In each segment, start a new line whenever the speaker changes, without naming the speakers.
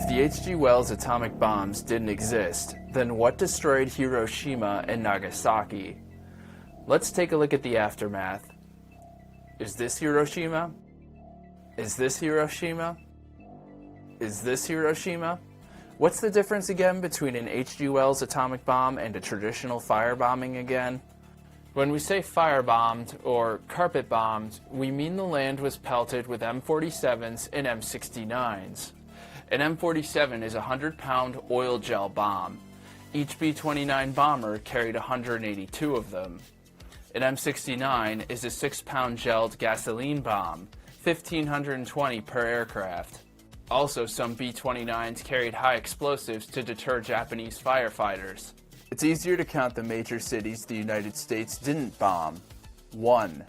If the H.G. Wells atomic bombs didn't exist, then what destroyed Hiroshima and Nagasaki? Let's take a look at the aftermath. Is this Hiroshima? Is this Hiroshima? Is this Hiroshima? What's the difference again between an H.G. Wells atomic bomb and a traditional firebombing again? When we say firebombed or carpet bombed, we mean the land was pelted with M47s and M69s. An M47 is a 100-pound oil gel bomb. Each B-29 bomber carried 182 of them. An M69 is a 6-pound gelled gasoline bomb, 1,520 per aircraft. Also, some B-29s carried high explosives to deter Japanese firefighters. It's easier to count the major cities the United States didn't bomb. 1.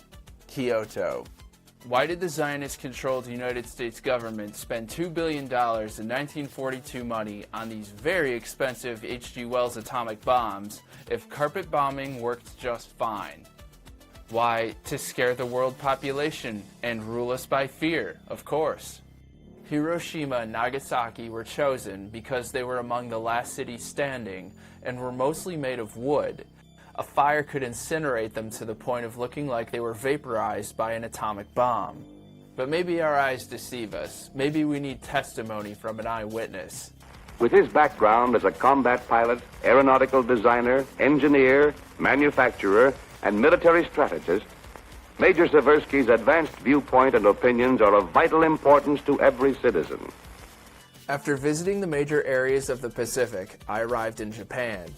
Kyoto. Why did the Zionist-controlled United States government spend $2 billion in 1942 money on these very expensive H.G. Wells atomic bombs if carpet bombing worked just fine? Why, to scare the world population and rule us by fear, of course. Hiroshima and Nagasaki were chosen because they were among the last cities standing and were mostly made of wood. A fire could incinerate them to the point of looking like they were vaporized by an atomic bomb. But maybe our eyes deceive us. Maybe we need testimony from an eyewitness.
With his background as a combat pilot, aeronautical designer, engineer, manufacturer, and military strategist, Major Seversky's advanced viewpoint and opinions are of vital importance to every citizen.
After visiting the major areas of the Pacific, I arrived in Japan.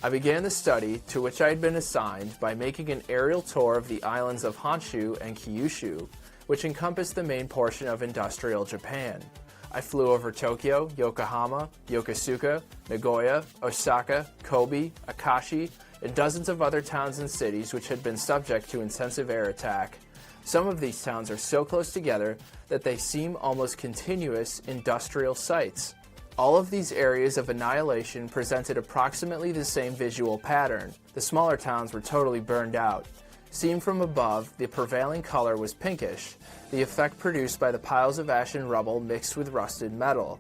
I began the study, to which I had been assigned, by making an aerial tour of the islands of Honshu and Kyushu, which encompass the main portion of industrial Japan. I flew over Tokyo, Yokohama, Yokosuka, Nagoya, Osaka, Kobe, Akashi, and dozens of other towns and cities which had been subject to intensive air attack. Some of these towns are so close together that they seem almost continuous industrial sites. All of these areas of annihilation presented approximately the same visual pattern. The smaller towns were totally burned out. Seen from above, the prevailing color was pinkish, the effect produced by the piles of ash and rubble mixed with rusted metal.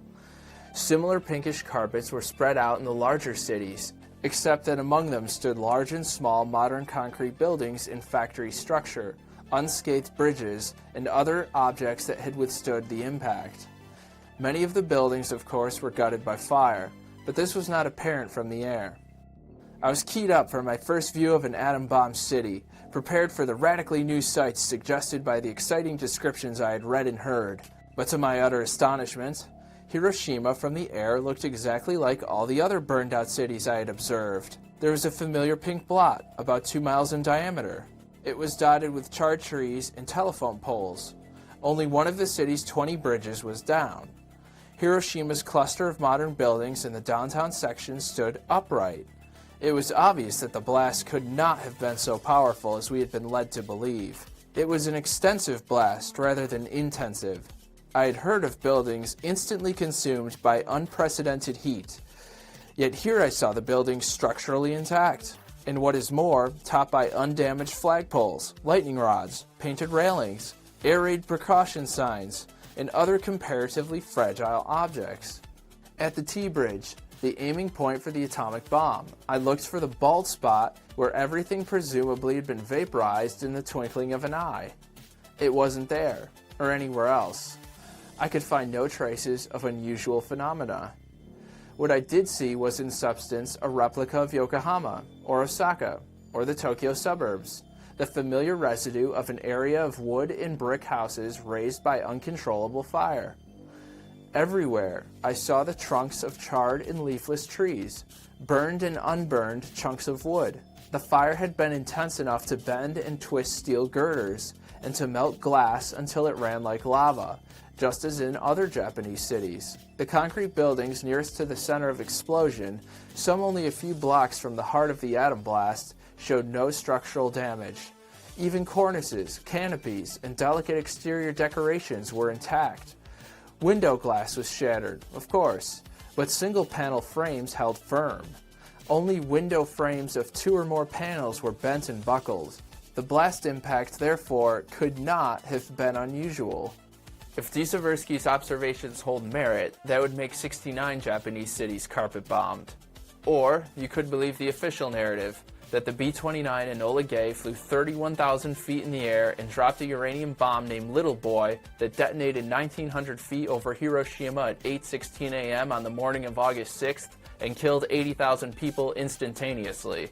Similar pinkish carpets were spread out in the larger cities, except that among them stood large and small modern concrete buildings in factory structure, unscathed bridges, and other objects that had withstood the impact. Many of the buildings, of course, were gutted by fire, but this was not apparent from the air. I was keyed up for my first view of an atom-bombed city, prepared for the radically new sights suggested by the exciting descriptions I had read and heard. But to my utter astonishment, Hiroshima from the air looked exactly like all the other burned-out cities I had observed. There was a familiar pink blot, about 2 miles in diameter. It was dotted with charred trees and telephone poles. Only one of the city's 20 bridges was down. Hiroshima's cluster of modern buildings in the downtown section stood upright. It was obvious that the blast could not have been so powerful as we had been led to believe. It was an extensive blast rather than intensive. I had heard of buildings instantly consumed by unprecedented heat. Yet here I saw the buildings structurally intact, and what is more, topped by undamaged flagpoles, lightning rods, painted railings, air raid precaution signs, and other comparatively fragile objects. At the T-bridge, the aiming point for the atomic bomb, I looked for the bald spot where everything presumably had been vaporized in the twinkling of an eye. It wasn't there, or anywhere else. I could find no traces of unusual phenomena. What I did see was in substance a replica of Yokohama, or Osaka, or the Tokyo suburbs, the familiar residue of an area of wood and brick houses razed by uncontrollable fire. Everywhere, I saw the trunks of charred and leafless trees, burned and unburned chunks of wood. The fire had been intense enough to bend and twist steel girders, and to melt glass until it ran like lava, just as in other Japanese cities. The concrete buildings nearest to the center of explosion, some only a few blocks from the heart of the atom blast, showed no structural damage. Even cornices, canopies, and delicate exterior decorations were intact. Window glass was shattered, of course, but single-panel frames held firm. Only window frames of 2 or more panels were bent and buckled. The blast impact, therefore, could not have been unusual. If Dziesiewski's observations hold merit, that would make 69 Japanese cities carpet-bombed. Or, you could believe the official narrative, that the B-29 Enola Gay flew 31,000 feet in the air and dropped a uranium bomb named Little Boy that detonated 1,900 feet over Hiroshima at 8:16 a.m. on the morning of August 6th and killed 80,000 people instantaneously.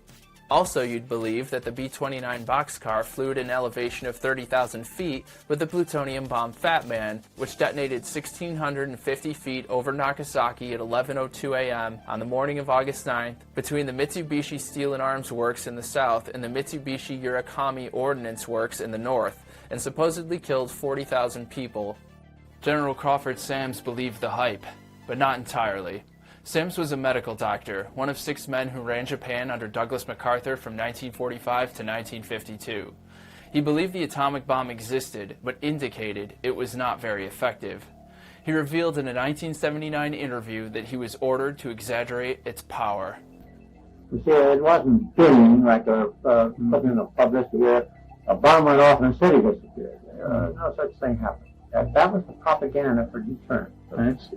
Also, you'd believe that the B-29 boxcar flew at an elevation of 30,000 feet with the plutonium bomb Fat Man, which detonated 1,650 feet over Nagasaki at 11:02 a.m. on the morning of August 9th between the Mitsubishi Steel and Arms Works in the south and the Mitsubishi Urakami Ordnance Works in the north, and supposedly killed 40,000 people. General Crawford Sams believed the hype, but not entirely. Sams was a medical doctor, one of 6 men who ran Japan under Douglas MacArthur from 1945 to 1952. He believed the atomic bomb existed, but indicated it was not very effective. He revealed in a 1979 interview that he was ordered to exaggerate its power.
You see, it wasn't filming like something in the publicity where a bomb went off and the city disappeared. No such thing happened. That was the propaganda for deterrence.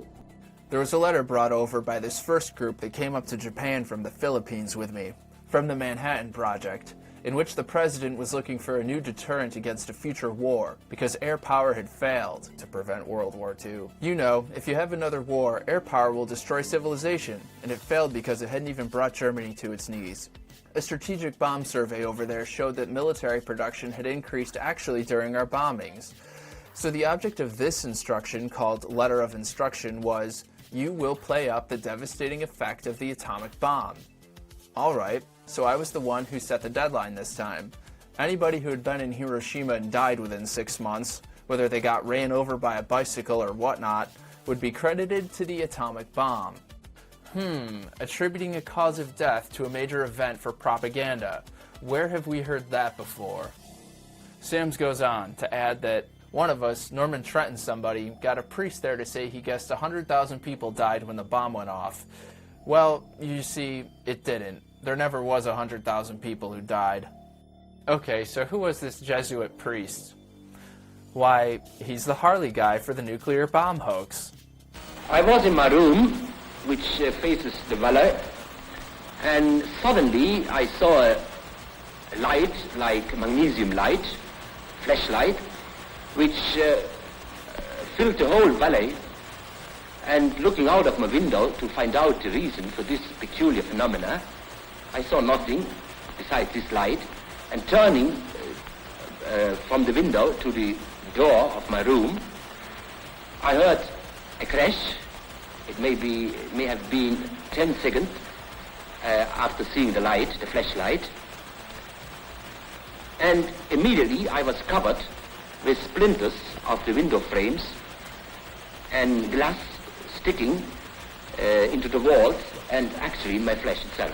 There was a letter brought over by this first group that came up to Japan from the Philippines with me, from the Manhattan Project, in which the president was looking for a new deterrent against a future war because air power had failed to prevent World War II. You know, if you have another war, air power will destroy civilization, and it failed because it hadn't even brought Germany to its knees. A strategic bomb survey over there showed that military production had increased actually during our bombings. So the object of this instruction, called Letter of Instruction, was, you will play up the devastating effect of the atomic bomb. Alright, so I was the one who set the deadline this time. Anybody who had been in Hiroshima and died within 6 months, whether they got ran over by a bicycle or whatnot, would be credited to the atomic bomb. Attributing a cause of death to a major event for propaganda. Where have we heard that before? Sams goes on to add that one of us, Norman Trenton somebody, got a priest there to say he guessed 100,000 people died when the bomb went off. Well, you see, it didn't. There never was 100,000 people who died. Okay, so who was this Jesuit priest? Why, he's the Harley guy for the nuclear bomb hoax.
I was in my room, which faces the valley, and suddenly I saw a light, like magnesium light, flashlight, which filled the whole valley, and looking out of my window to find out the reason for this peculiar phenomena, I saw nothing besides this light, and turning from the window to the door of my room, I heard a crash. It may have been 10 seconds after seeing the light, the flashlight, and immediately I was covered with splinters of the window frames and glass sticking into the walls and actually my flesh itself.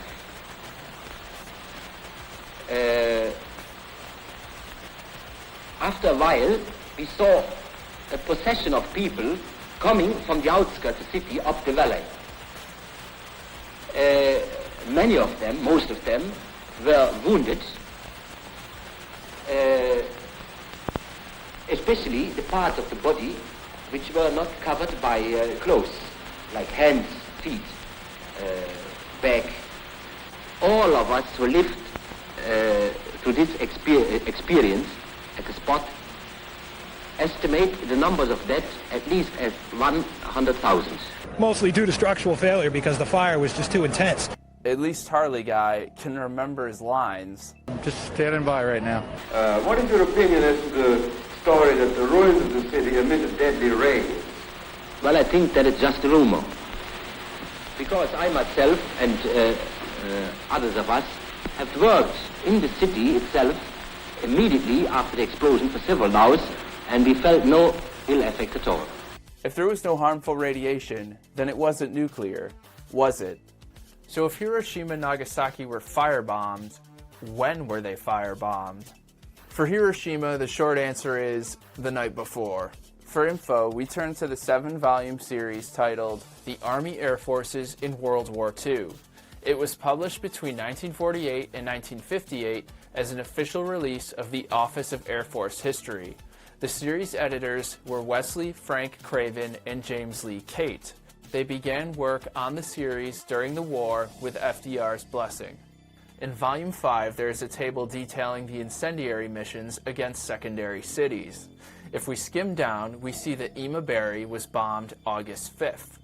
After a while, we saw a procession of people coming from the outskirts of the city up the valley. Many of them, most of them, were wounded. Especially the parts of the body which were not covered by clothes, like hands, feet, back. All of us who lived through this experience at the spot estimate the numbers of deaths at least as 100,000.
Mostly due to structural failure because the fire was just too intense.
At least Harley guy can remember his lines.
I'm just standing by right now.
What is your opinion as to the story that the ruins of the city emitted deadly rays?
Well, I think that it's just a rumor. Because I myself and others of us have worked in the city itself immediately after the explosion for several hours, and we felt no ill effect at all.
If there was no harmful radiation, then it wasn't nuclear, was it? So if Hiroshima and Nagasaki were firebombed, when were they firebombed? For Hiroshima, the short answer is the night before. For info, we turn to the 7-volume series titled The Army Air Forces in World War II. It was published between 1948 and 1958 as an official release of the Office of Air Force History. The series editors were Wesley Frank Craven and James Lee Cate. They began work on the series during the war with FDR's blessing. In Volume 5, there is a table detailing the incendiary missions against secondary cities. If we skim down, we see that Imabari was bombed August 5th.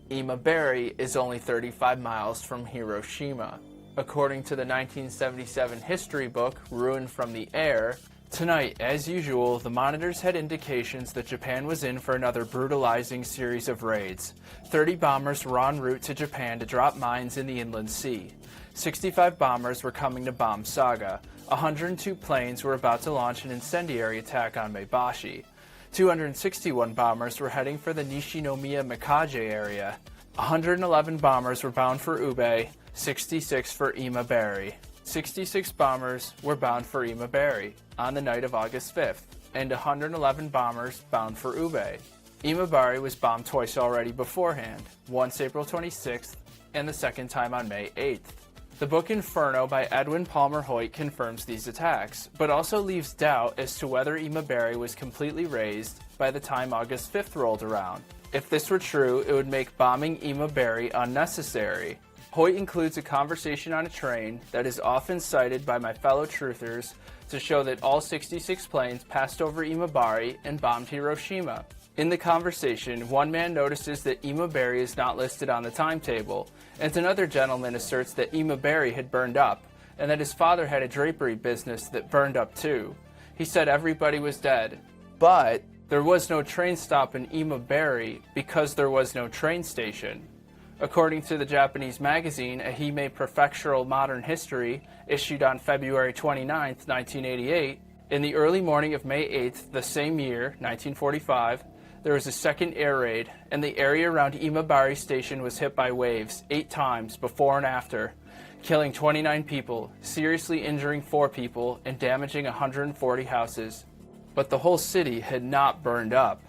Imabari is only 35 miles from Hiroshima. According to the 1977 history book, Ruined from the Air, tonight, as usual, the monitors had indications that Japan was in for another brutalizing series of raids. 30 bombers were en route to Japan to drop mines in the inland sea. 65 bombers were coming to bomb Saga. 102 planes were about to launch an incendiary attack on Maebashi. 261 bombers were heading for the Nishinomiya Mikaje area. 111 bombers were bound for Ube, 66 for Imabari. 66 bombers were bound for Imabari on the night of August 5th, and 111 bombers bound for Ube. Imabari was bombed twice already beforehand, once April 26th and the second time on May 8th. The book Inferno by Edwin Palmer Hoyt confirms these attacks, but also leaves doubt as to whether Imabari was completely razed by the time August 5th rolled around. If this were true, it would make bombing Imabari unnecessary. Hoyt includes a conversation on a train that is often cited by my fellow truthers to show that all 66 planes passed over Imabari and bombed Hiroshima. In the conversation, one man notices that Imabari is not listed on the timetable, and another gentleman asserts that Imabari had burned up, and that his father had a drapery business that burned up too. He said everybody was dead. But there was no train stop in Imabari because there was no train station. According to the Japanese magazine Ehime Prefectural Modern History, issued on February 29, 1988, in the early morning of May 8th, the same year, 1945, there was a second air raid, and the area around Imabari Station was hit by waves 8 times before and after, killing 29 people, seriously injuring 4 people, and damaging 140 houses. But the whole city had not burned up.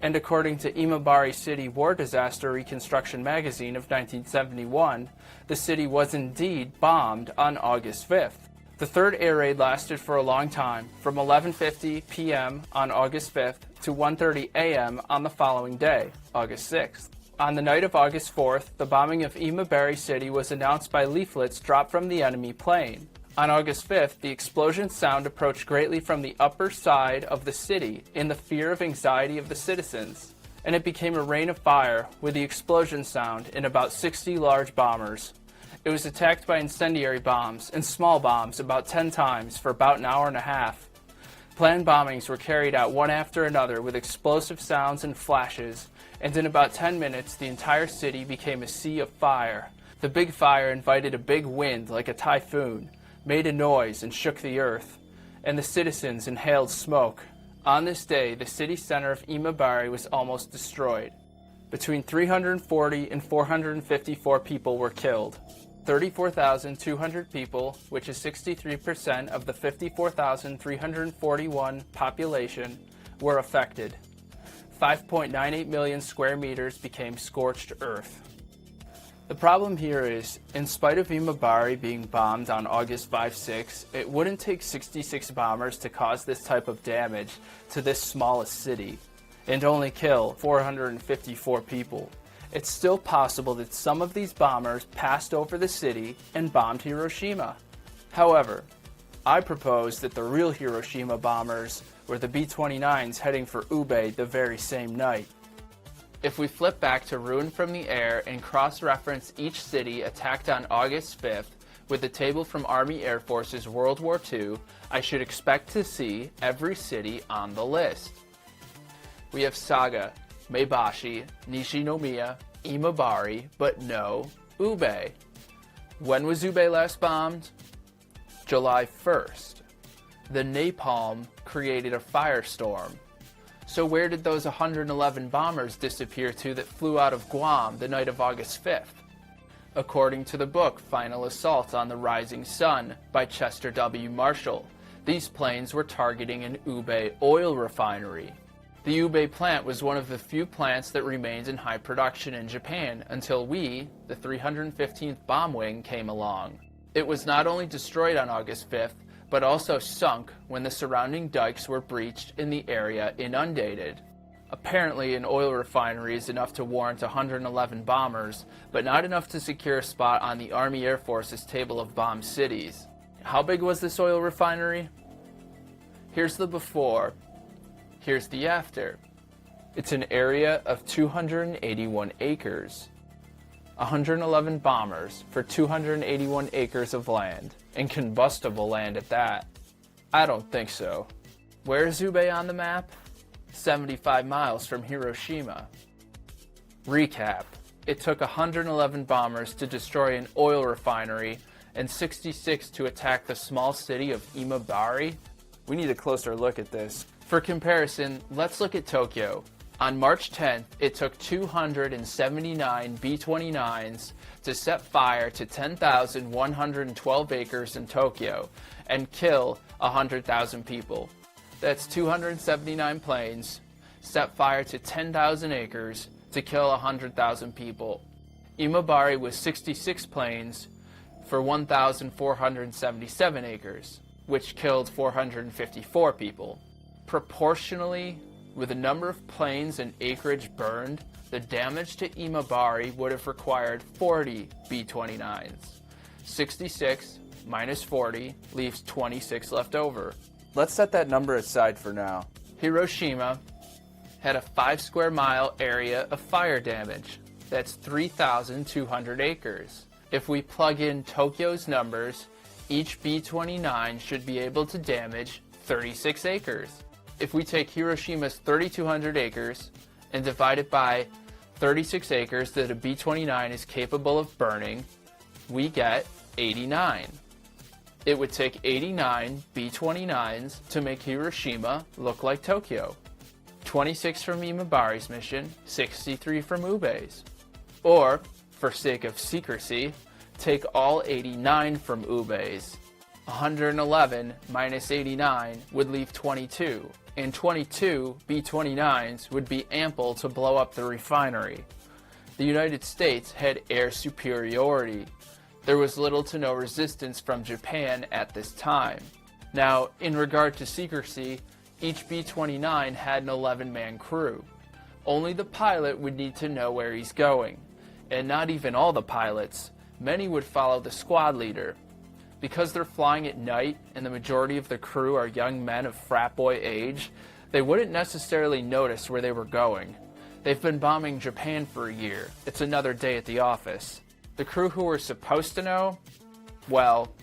And according to Imabari City War Disaster Reconstruction magazine of 1971, the city was indeed bombed on August 5th. The third air raid lasted for a long time, from 11:50 p.m. on August 5th to 1:30 a.m. on the following day, August 6th. On the night of August 4th, the bombing of Imabari City was announced by leaflets dropped from the enemy plane. On August 5th, the explosion sound approached greatly from the upper side of the city in the fear of anxiety of the citizens, and it became a rain of fire with the explosion sound in about 60 large bombers. It was attacked by incendiary bombs and small bombs about 10 times for about an hour and a half. Planned bombings were carried out one after another with explosive sounds and flashes, and in about 10 minutes the entire city became a sea of fire. The big fire invited a big wind like a typhoon, made a noise and shook the earth, and the citizens inhaled smoke. On this day, the city center of Imabari was almost destroyed. Between 340 and 454 people were killed. 34,200 people, which is 63% of the 54,341 population, were affected. 5.98 million square meters became scorched earth. The problem here is, in spite of Imabari being bombed on August 5-6, it wouldn't take 66 bombers to cause this type of damage to this smallest city, and only kill 454 people. It's still possible that some of these bombers passed over the city and bombed Hiroshima. However, I propose that the real Hiroshima bombers were the B-29s heading for Ube the very same night. If we flip back to Ruined from the Air and cross-reference each city attacked on August 5th with the table from Army Air Force's World War II, I should expect to see every city on the list. We have Saga, Maebashi, Nishinomiya, Imabari, but no Ube. When was Ube last bombed? July 1st. The napalm created a firestorm. So where did those 111 bombers disappear to that flew out of Guam the night of August 5th? According to the book Final Assault on the Rising Sun by Chester W. Marshall, these planes were targeting an Ube oil refinery. The Ube plant was one of the few plants that remained in high production in Japan until we, the 315th Bomb Wing, came along. It was not only destroyed on August 5th, but also sunk when the surrounding dikes were breached and the area inundated. Apparently, an oil refinery is enough to warrant 111 bombers, but not enough to secure a spot on the Army Air Force's table of bombed cities. How big was this oil refinery? Here's the before. Here's the after. It's an area of 281 acres. 111 bombers for 281 acres of land, and combustible land at that. I don't think so. Where's Ube on the map? 75 miles from Hiroshima. Recap. It took 111 bombers to destroy an oil refinery and 66 to attack the small city of Imabari. We need a closer look at this. For comparison, let's look at Tokyo. On March 10th, it took 279 B-29s to set fire to 10,112 acres in Tokyo and kill 100,000 people. That's 279 planes set fire to 10,000 acres to kill 100,000 people. Imabari was 66 planes for 1,477 acres, which killed 454 people. Proportionally, with the number of planes and acreage burned, the damage to Imabari would have required 40 B-29s. 66 minus 40 leaves 26 left over. Let's set that number aside for now. Hiroshima had a 5 square mile area of fire damage. That's 3,200 acres. If we plug in Tokyo's numbers, each B-29 should be able to damage 36 acres. If we take Hiroshima's 3,200 acres and divide it by 36 acres that a B-29 is capable of burning, we get 89. It would take 89 B-29s to make Hiroshima look like Tokyo. 26 from Imabari's mission, 63 from Ube's. Or, for sake of secrecy, take all 89 from Ube's. 111 minus 89 would leave 22, and 22 B-29s would be ample to blow up the refinery. The United States had air superiority. There was little to no resistance from Japan at this time. Now, in regard to secrecy, each B-29 had an 11-man crew. Only the pilot would need to know where he's going, and not even all the pilots. Many would follow the squad leader. Because they're flying at night and the majority of the crew are young men of frat boy age, they wouldn't necessarily notice where they were going. They've been bombing Japan for a year. It's another day at the office. The crew who were supposed to know? Well,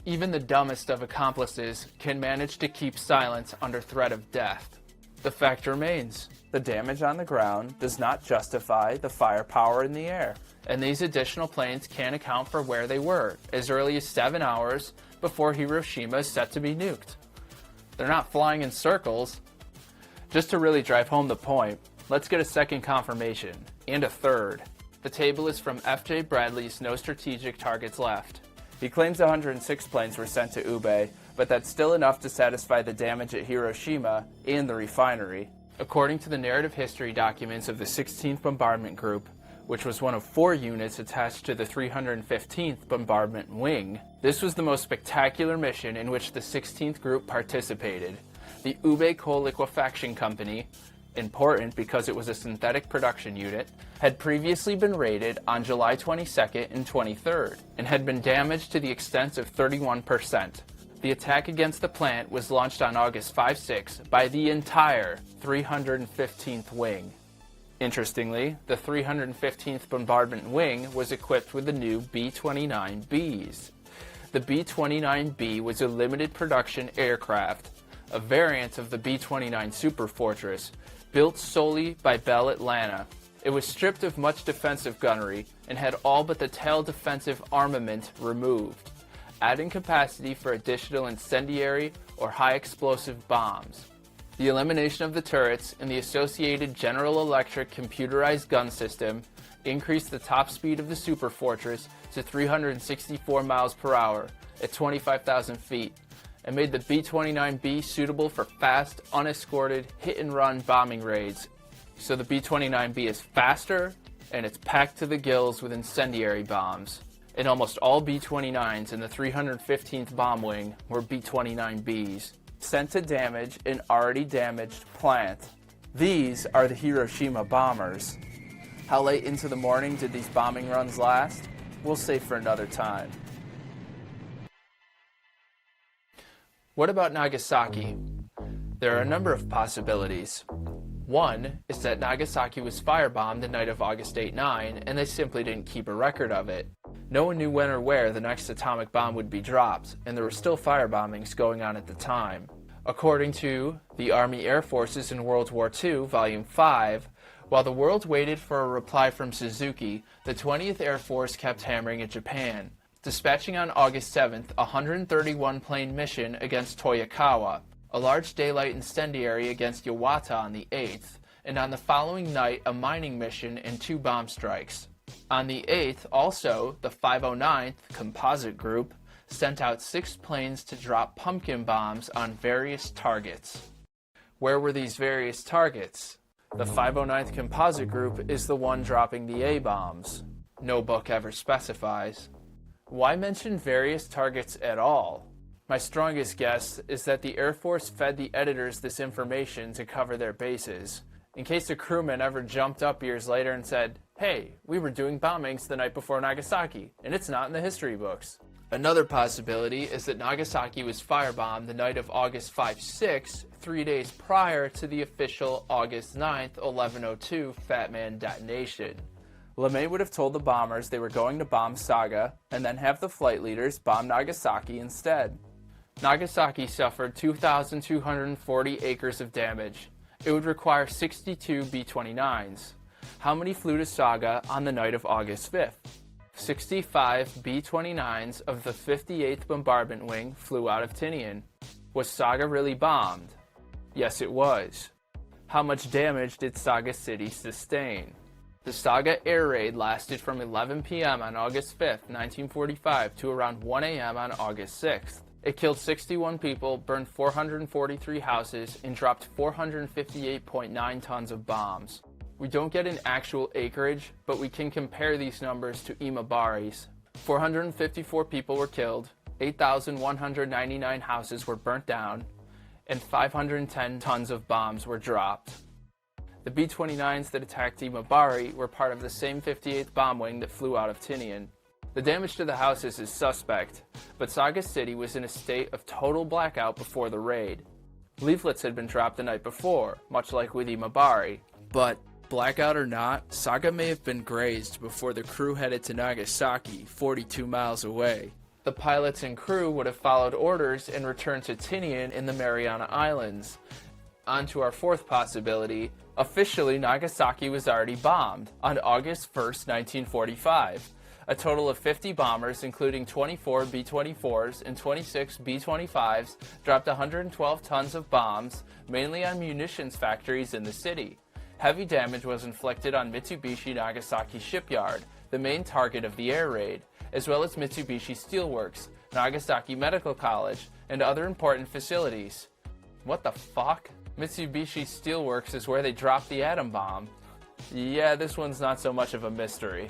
even the dumbest of accomplices can manage to keep silence under threat of death. The fact remains, the damage on the ground does not justify the firepower in the air, and these additional planes can't account for where they were as early as 7 hours before Hiroshima is set to be nuked. They're not flying in circles. Just to really drive home the point, let's get a second confirmation, and a third. The table is from F.J. Bradley's No Strategic Targets Left. He claims 106 planes were sent to Ube, but that's still enough to satisfy the damage at Hiroshima and the refinery. According to the narrative history documents of the 16th Bombardment Group, which was one of 4 units attached to the 315th Bombardment Wing, this was the most spectacular mission in which the 16th Group participated. The Ube Coal Liquefaction Company, important because it was a synthetic production unit, had previously been raided on July 22nd and 23rd, and had been damaged to the extent of 31%. The attack against the plant was launched on August 5-6 by the entire 315th Wing. Interestingly, the 315th Bombardment Wing was equipped with the new B-29Bs. The B-29B was a limited production aircraft, a variant of the B-29 Superfortress, built solely by Bell Atlanta. It was stripped of much defensive gunnery and had all but the tail defensive armament removed, adding capacity for additional incendiary or high explosive bombs. The elimination of the turrets and the associated General Electric computerized gun system increased the top speed of the Superfortress to 364 miles per hour at 25,000 feet, and made the B-29B suitable for fast, unescorted, hit-and-run bombing raids. So the B-29B is faster, and it's packed to the gills with incendiary bombs. and almost all B-29s in the 315th Bomb Wing were B-29Bs, sent to damage an already damaged plant. These are the Hiroshima bombers. How late into the morning did these bombing runs last? We'll save for another time. What about Nagasaki? There are a number of possibilities. One is that Nagasaki was firebombed the night of August 8-9, and they simply didn't keep a record of it. No one knew when or where the next atomic bomb would be dropped, and there were still firebombings going on at the time. According to the Army Air Forces in World War II, Volume 5, while the world waited for a reply from Suzuki, the 20th Air Force kept hammering at Japan, dispatching on August 7th a 131-plane mission against Toyokawa, a large daylight incendiary against Yawata on the 8th, and on the following night a mining mission and 2 bomb strikes. On the 8th, also, the 509th Composite Group sent out 6 planes to drop pumpkin bombs on various targets. Where were these various targets? The 509th Composite Group is the one dropping the A-bombs. No book ever specifies. Why mention various targets at all? My strongest guess is that the Air Force fed the editors this information to cover their bases, in case a crewman ever jumped up years later and said, "Hey, we were doing bombings the night before Nagasaki, and it's not in the history books." Another possibility is that Nagasaki was firebombed the night of August 5-6, 3 days prior to the official August 9th, 1102 Fat Man detonation. LeMay would have told the bombers they were going to bomb Saga, and then have the flight leaders bomb Nagasaki instead. Nagasaki suffered 2,240 acres of damage. It would require 62 B-29s. How many flew to Saga on the night of August 5th? 65 B-29s of the 58th Bombardment Wing flew out of Tinian. Was Saga really bombed? Yes, it was. How much damage did Saga City sustain? The Saga air raid lasted from 11 p.m. on August 5th, 1945 to around 1 a.m. on August 6th. It killed 61 people, burned 443 houses, and dropped 458.9 tons of bombs. We don't get an actual acreage, but we can compare these numbers to Imabari's. 454 people were killed, 8,199 houses were burnt down, and 510 tons of bombs were dropped. The B-29s that attacked Imabari were part of the same 58th bomb wing that flew out of Tinian. The damage to the houses is suspect, but Saga City was in a state of total blackout before the raid. Leaflets had been dropped the night before, much like with Imabari. But, blackout or not, Saga may have been grazed before the crew headed to Nagasaki, 42 miles away. The pilots and crew would have followed orders and returned to Tinian in the Mariana Islands. On to our fourth possibility. Officially, Nagasaki was already bombed on August 1st, 1945. A total of 50 bombers, including 24 B-24s and 26 B-25s, dropped 112 tons of bombs, mainly on munitions factories in the city. Heavy damage was inflicted on Mitsubishi Nagasaki Shipyard, the main target of the air raid, as well as Mitsubishi Steelworks, Nagasaki Medical College, and other important facilities. What the fuck? Mitsubishi Steelworks is where they dropped the atom bomb. Yeah, this one's not so much of a mystery.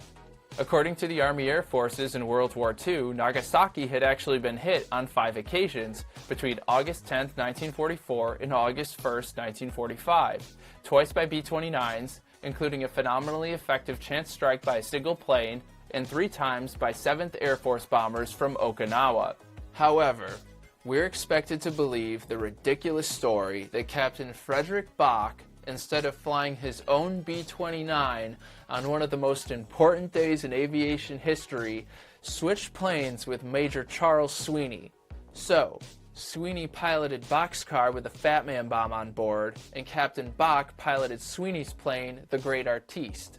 According to the Army Air Forces in World War II, Nagasaki had actually been hit on 5 occasions between August 10, 1944 and August 1, 1945, twice by B-29s, including a phenomenally effective chance strike by a single plane, and 3 times by 7th Air Force bombers from Okinawa. However, we're expected to believe the ridiculous story that Captain Frederick Bach, instead of flying his own B-29 on one of the most important days in aviation history, switched planes with Major Charles Sweeney. So, Sweeney piloted Bach's car with a Fat Man bomb on board, and Captain Bach piloted Sweeney's plane, the Great Artiste.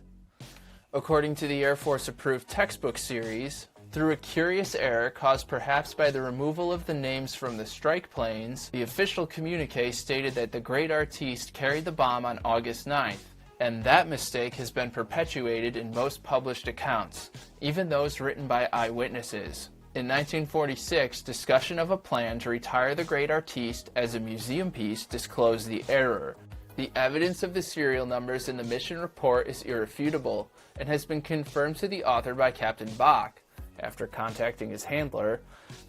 According to the Air Force-approved textbook series, through a curious error caused perhaps by the removal of the names from the strike planes, the official communique stated that the Great Artiste carried the bomb on August 9th, and that mistake has been perpetuated in most published accounts, even those written by eyewitnesses. In 1946, discussion of a plan to retire the Great Artiste as a museum piece disclosed the error. The evidence of the serial numbers in the mission report is irrefutable, and has been confirmed to the author by Captain Bach. after contacting his handler,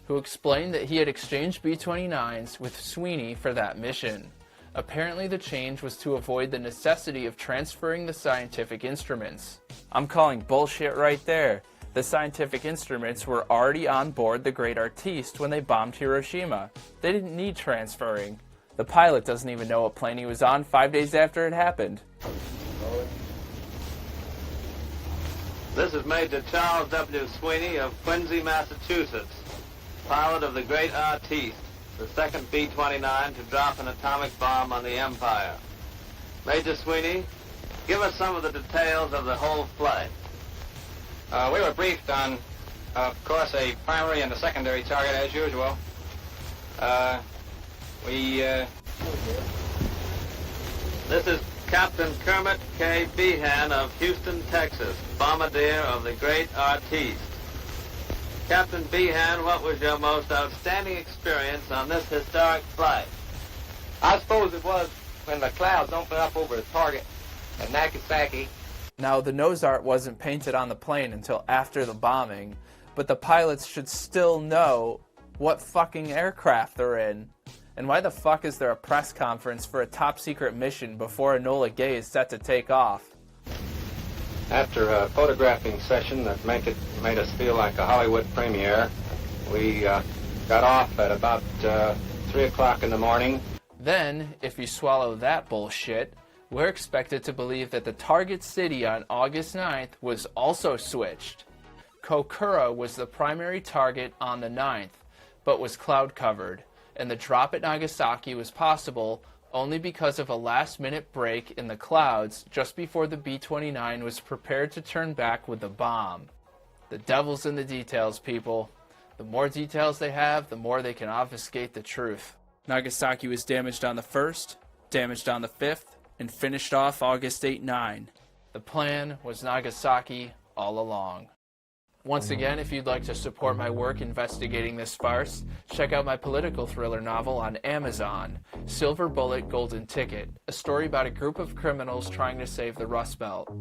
who explained that he had exchanged B-29s with Sweeney for that mission. Apparently the change was to avoid the necessity of transferring the scientific instruments. I'm calling bullshit right there. The scientific instruments were already on board the Great Artiste when they bombed Hiroshima. They didn't need transferring. The pilot doesn't even know what plane he was on 5 days after it happened.
This is Major Charles W. Sweeney of Quincy, Massachusetts, pilot of the Great Artiste, the second B-29 to drop an atomic bomb on the Empire. Major Sweeney, give us some of the details of the whole flight.
We were briefed on, of course, a primary and a secondary target as usual.
This is Captain Kermit K. Behan of Houston, Texas, bombardier of the Great Artiste. Captain Behan, what was your most outstanding experience on this historic flight?
I suppose it was when the clouds opened up over the target at Nagasaki.
Now, the nose art wasn't painted on the plane until after the bombing, but the pilots should still know what fucking aircraft they're in. And why the fuck is there a press conference for a top-secret mission before Enola Gay is set to take off?
After a photographing session that made us feel like a Hollywood premiere, we got off at about 3 o'clock in the morning.
Then, if you swallow that bullshit, we're expected to believe that the target city on August 9th was also switched. Kokura was the primary target on the 9th, but was cloud-covered, and the drop at Nagasaki was possible only because of a last-minute break in the clouds just before the B-29 was prepared to turn back with the bomb. The devil's in the details, people. The more details they have, the more they can obfuscate the truth. Nagasaki was damaged on the 1st, damaged on the 5th, and finished off August 8-9. The plan was Nagasaki all along. Once again, if you'd like to support my work investigating this farce, check out my political thriller novel on Amazon, Silver Bullet, Golden Ticket, a story about a group of criminals trying to save the Rust Belt.